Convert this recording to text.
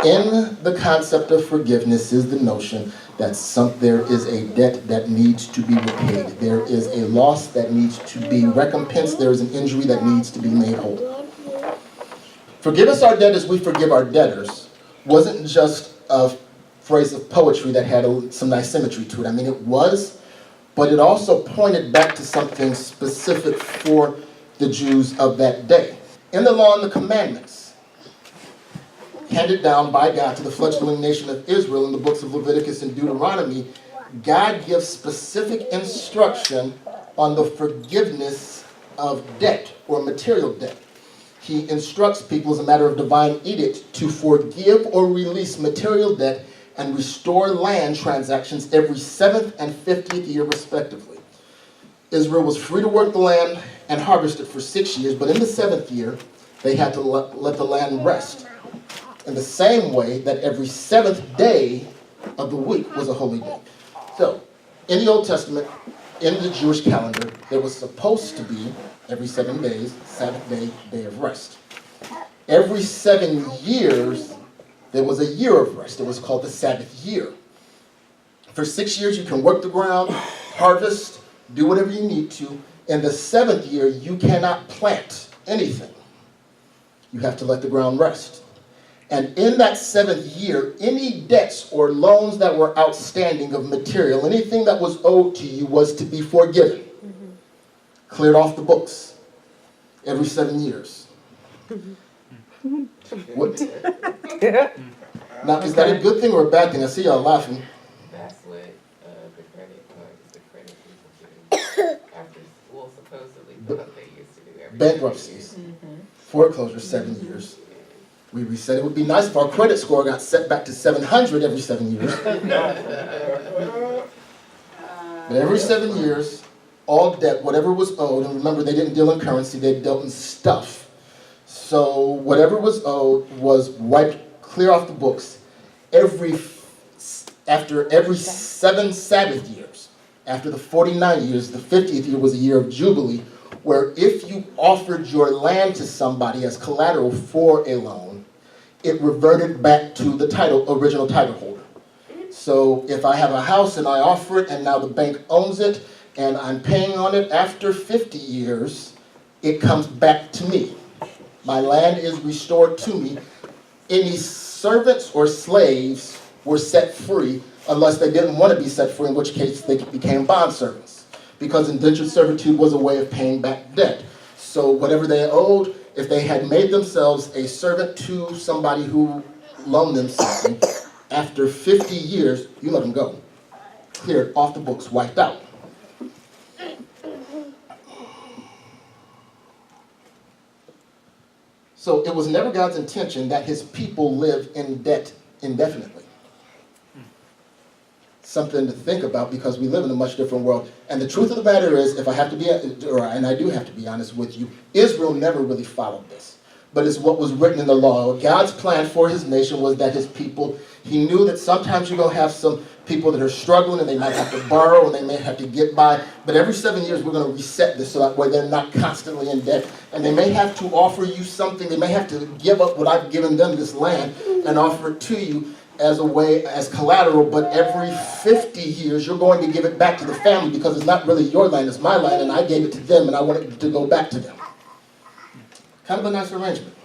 In the concept of forgiveness is the notion that there is a debt that needs to be repaid. There is a loss that needs to be recompensed. There is an injury that needs to be made whole. Forgive us our debt as we forgive our debtors wasn't just a phrase of poetry that had some nice symmetry to it. I mean, it was, but it also pointed back to something specific for the Jews of that day. In the law and the commandments, handed down by God to the fledgling nation of Israel in the books of Leviticus and Deuteronomy, God gives specific instruction on the forgiveness of debt or material debt. He instructs people as a matter of divine edict to forgive or release material debt and restore land transactions every 7th and 50th year respectively. Israel was free to work the land and harvest it for 6 years, but in the 7th year, they had to let the land rest. In the same way that every 7th day of the week was a holy day. So, in the Old Testament, in the Jewish calendar, there was supposed to be, every 7 days, Sabbath day, day of rest. Every 7 years, there was a year of rest. It was called the Sabbath year. For 6 years, you can work the ground, harvest, do whatever you need to. In the 7th year, you cannot plant anything. You have to let the ground rest. And in that 7th year, any debts or loans that were outstanding of material, anything that was owed to you was to be forgiven. Cleared off the books every 7 years. What? Now, is that a good thing or a bad thing? I see y'all laughing. That's what the credit cards, the credit people do after, well, supposedly, what they used to do every Bankruptcies, foreclosure, 7 years. We said it would be nice if our credit score got set back to 700 every 7 years. But every 7 years, all debt, whatever was owed, and remember they didn't deal in currency, they dealt in stuff. So whatever was owed was wiped clear off the books after every 7 Sabbath years. After the 49 years, the 50th year was a year of Jubilee, where if you offered your land to somebody as collateral for a loan, it reverted back to the original title holder. So if I have a house and I offer it and now the bank owns it and I'm paying on it, after 50 years, it comes back to me. My land is restored to me. Any servants or slaves were set free unless they didn't want to be set free, in which case they became bondservants. Because indentured servitude was a way of paying back debt. So whatever they owed, if they had made themselves a servant to somebody who loaned them something, after 50 years, you let them go. Cleared off the books, wiped out. So it was never God's intention that his people live in debt indefinitely. Something to think about, because we live in a much different world. And the truth of the matter is, if I have to be, and I do have to be honest with you, Israel never really followed this. But it's what was written in the law. God's plan for his nation was that his people, he knew that sometimes you're going to have some people that are struggling and they might have to borrow and they may have to get by. But every 7 years we're going to reset this so that way they're not constantly in debt. And they may have to offer you something. They may have to give up what I've given them, this land, and offer it to you as a way, as collateral. But every 50 years you're going to give it back to the family, because it's not really your land, it's my land, and I gave it to them and I want it to go back to them. Kind of a nice arrangement.